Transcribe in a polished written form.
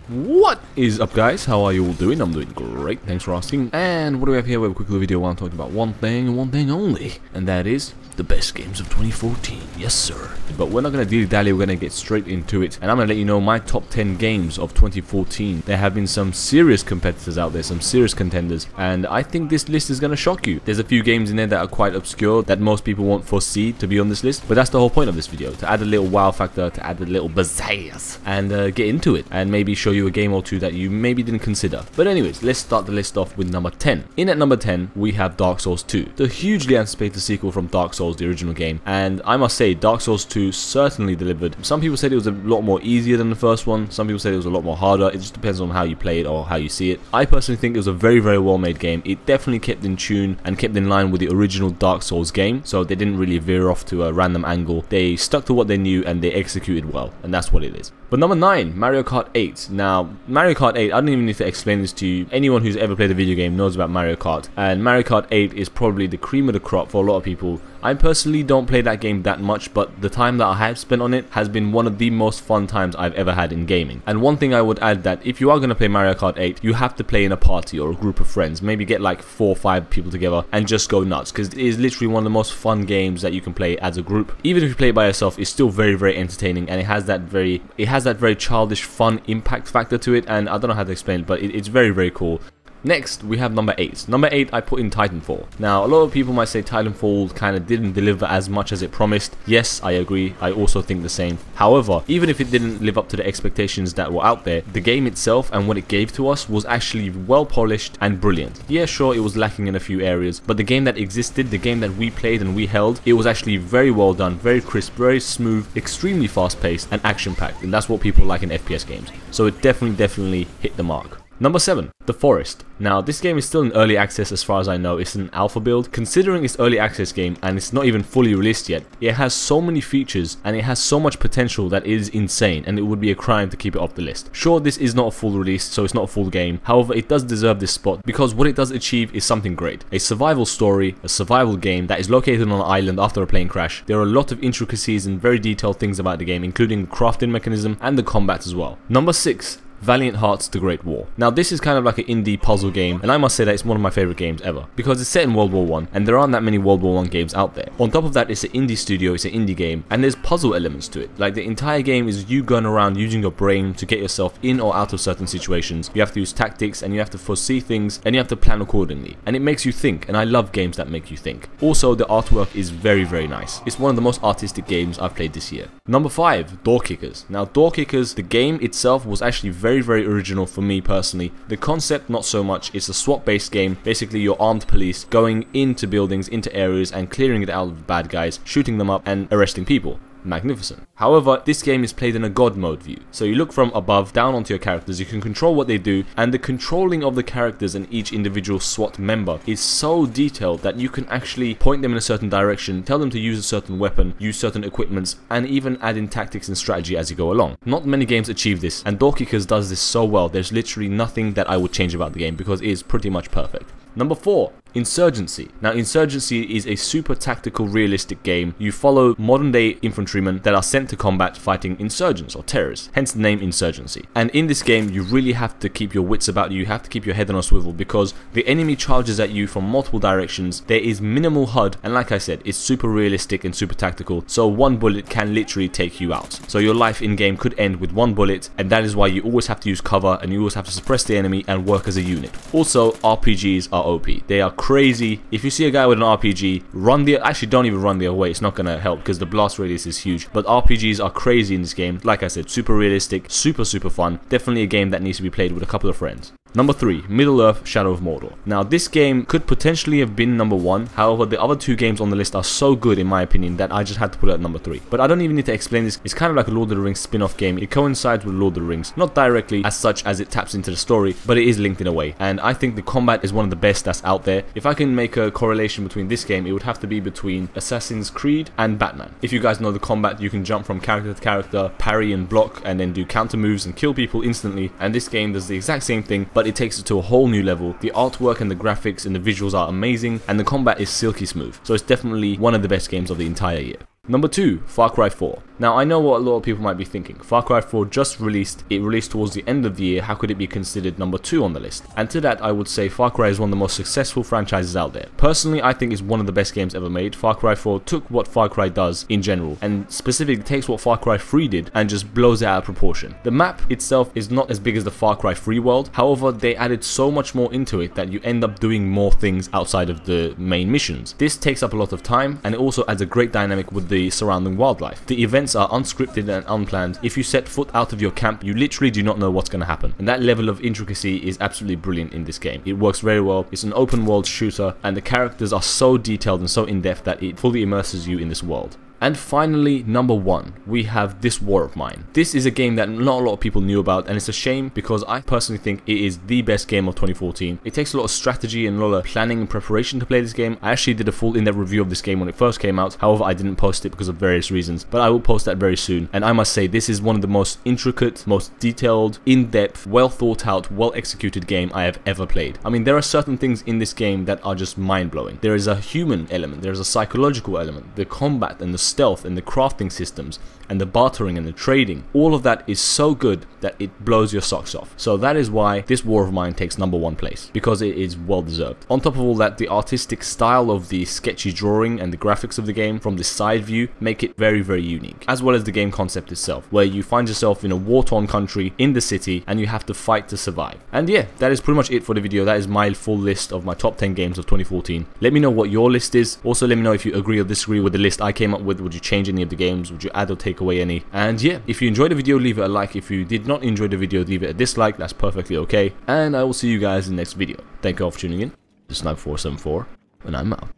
What is up, guys? How are you all doing? I'm doing great, thanks for asking. And what do we have here? We have a quick little video where I'm talking about one thing and one thing only, and that is the best games of 2014. Yes, sir. But we're not going to dilly-dally, we're going to get straight into it. And I'm going to let you know my top 10 games of 2014. There have been some serious competitors out there, some serious contenders, and I think this list is going to shock you. There's a few games in there that are quite obscure, that most people won't foresee to be on this list, but that's the whole point of this video, to add a little wow factor, to add a little pizzazz, and get into it, and maybe show you a game or two that you maybe didn't consider. But anyways, let's start the list off with number 10. In at number 10, we have Dark Souls 2, the hugely anticipated sequel from Dark Souls, the original game, and I must say Dark Souls 2 certainly delivered. Some people said it was a lot more easier than the first one, some people said it was a lot more harder. It just depends on how you play it or how you see it. I personally think it was a very well made game. It definitely kept in tune and kept in line with the original Dark Souls game, so they didn't really veer off to a random angle. They stuck to what they knew and they executed well, and that's what it is. But number 9, Mario Kart 8. Now, Mario Kart 8, I don't even need to explain this to you. Anyone who's ever played a video game knows about Mario Kart, and Mario Kart 8 is probably the cream of the crop for a lot of people. I personally don't play that game that much, but the time that I have spent on it has been one of the most fun times I've ever had in gaming. And one thing I would add, that if you are going to play Mario Kart 8, you have to play in a party or a group of friends. Maybe get like 4 or 5 people together and just go nuts, because it is literally one of the most fun games that you can play as a group. Even if you play it by yourself, it's still very entertaining, and it has that very childish fun impact factor to it, and I don't know how to explain it, but it's very cool. Next, we have number 8. Number 8, I put in Titanfall. Now, a lot of people might say Titanfall kind of didn't deliver as much as it promised. Yes, I agree. I also think the same. However, even if it didn't live up to the expectations that were out there, the game itself and what it gave to us was actually well polished and brilliant. Yeah, sure, it was lacking in a few areas, but the game that existed, the game that we played and we held, it was actually very well done, very crisp, very smooth, extremely fast-paced, and action-packed, and that's what people like in FPS games. So it definitely hit the mark. Number 7, The Forest. Now, this game is still in early access as far as I know. It's an alpha build. Considering it's early access game and it's not even fully released yet, it has so many features and it has so much potential that it is insane, and it would be a crime to keep it off the list. Sure, this is not a full release, so it's not a full game. However, it does deserve this spot because what it does achieve is something great. A survival story, a survival game that is located on an island after a plane crash. There are a lot of intricacies and very detailed things about the game, including the crafting mechanism and the combat as well. Number 6, Valiant Hearts: The Great War. Now, this is kind of like an indie puzzle game, and I must say that it's one of my favorite games ever, because it's set in World War I, and there aren't that many World War I games out there. On top of that, it's an indie studio, it's an indie game, and there's puzzle elements to it. Like, the entire game is you going around using your brain to get yourself in or out of certain situations. You have to use tactics, and you have to foresee things, and you have to plan accordingly. And it makes you think, and I love games that make you think. Also, the artwork is very nice. It's one of the most artistic games I've played this year. Number 5, Door Kickers. Now, Door Kickers, the game itself was actually very original for me personally. The concept, not so much. It's a SWAT based game. Basically, you're armed police going into buildings, into areas, and clearing it out of bad guys, shooting them up and arresting people. Magnificent. However, this game is played in a god mode view, so you look from above down onto your characters, you can control what they do, and the controlling of the characters and each individual SWAT member is so detailed that you can actually point them in a certain direction, tell them to use a certain weapon, use certain equipments, and even add in tactics and strategy as you go along. Not many games achieve this, and Door Kickers does this so well. There's literally nothing that I would change about the game because it is pretty much perfect. Number 4, Insurgency. Now, Insurgency is a super tactical, realistic game. You follow modern day infantrymen that are sent to combat fighting insurgents or terrorists, hence the name Insurgency. And in this game, you really have to keep your wits about you, you have to keep your head on a swivel, because the enemy charges at you from multiple directions. There is minimal HUD, and like I said, it's super realistic and super tactical, so one bullet can literally take you out. So your life in game could end with one bullet, and that is why you always have to use cover, and you always have to suppress the enemy and work as a unit. Also, RPGs are OP. They are crazy. If you see a guy with an RPG, actually don't even run the other way, it's not gonna help because the blast radius is huge. But RPGs are crazy in this game. Like I said, super realistic, super fun. Definitely a game that needs to be played with a couple of friends. Number 3, Middle-earth: Shadow of Mordor. Now, this game could potentially have been number 1, however, the other 2 games on the list are so good in my opinion that I just had to put it at number 3. But I don't even need to explain this, it's kind of like a Lord of the Rings spin-off game. It coincides with Lord of the Rings, not directly as such as it taps into the story, but it is linked in a way. And I think the combat is one of the best that's out there. If I can make a correlation between this game, it would have to be between Assassin's Creed and Batman. If you guys know the combat, you can jump from character to character, parry and block, and then do counter moves and kill people instantly, and this game does the exact same thing, but it takes it to a whole new level. The artwork and the graphics and the visuals are amazing, and the combat is silky smooth, so it's definitely one of the best games of the entire year. Number 2, Far Cry 4. Now, I know what a lot of people might be thinking. Far Cry 4 just released. It released towards the end of the year. How could it be considered number 2 on the list? And to that, I would say Far Cry is one of the most successful franchises out there. Personally, I think it's one of the best games ever made. Far Cry 4 took what Far Cry does in general, and specifically takes what Far Cry 3 did and just blows it out of proportion. The map itself is not as big as the Far Cry 3 world. However, they added so much more into it that you end up doing more things outside of the main missions. This takes up a lot of time, and it also adds a great dynamic with the surrounding wildlife. The events are unscripted and unplanned. If you set foot out of your camp, you literally do not know what's going to happen, and that level of intricacy is absolutely brilliant in this game. It works very well. It's an open world shooter, and the characters are so detailed and so in-depth that it fully immerses you in this world. And finally, number 1, we have This War of Mine. This is a game that not a lot of people knew about, and it's a shame because I personally think it is the best game of 2014. It takes a lot of strategy and a lot of planning and preparation to play this game. I actually did a full in-depth review of this game when it first came out. However, I didn't post it because of various reasons, but I will post that very soon. And I must say, this is one of the most intricate, most detailed, in-depth, well thought out, well executed game I have ever played. I mean, there are certain things in this game that are just mind-blowing. There is a human element, there is a psychological element, the combat and the stealth and the crafting systems and the bartering and the trading. All of that is so good that it blows your socks off. So that is why This War of Mine takes number 1 place, because it is well deserved. On top of all that, the artistic style of the sketchy drawing and the graphics of the game from the side view make it very, very unique, as well as the game concept itself, where you find yourself in a war-torn country in the city and you have to fight to survive. And yeah, that is pretty much it for the video. That is my full list of my top 10 games of 2014. Let me know what your list is. Also, let me know if you agree or disagree with the list I came up with. Would you change any of the games? Would you add or take away any? And yeah, if you enjoyed the video, leave it a like. If you did not enjoy the video, leave it a dislike. That's perfectly okay. And I will see you guys in the next video. Thank you all for tuning in. This is Sniper474, and I'm out.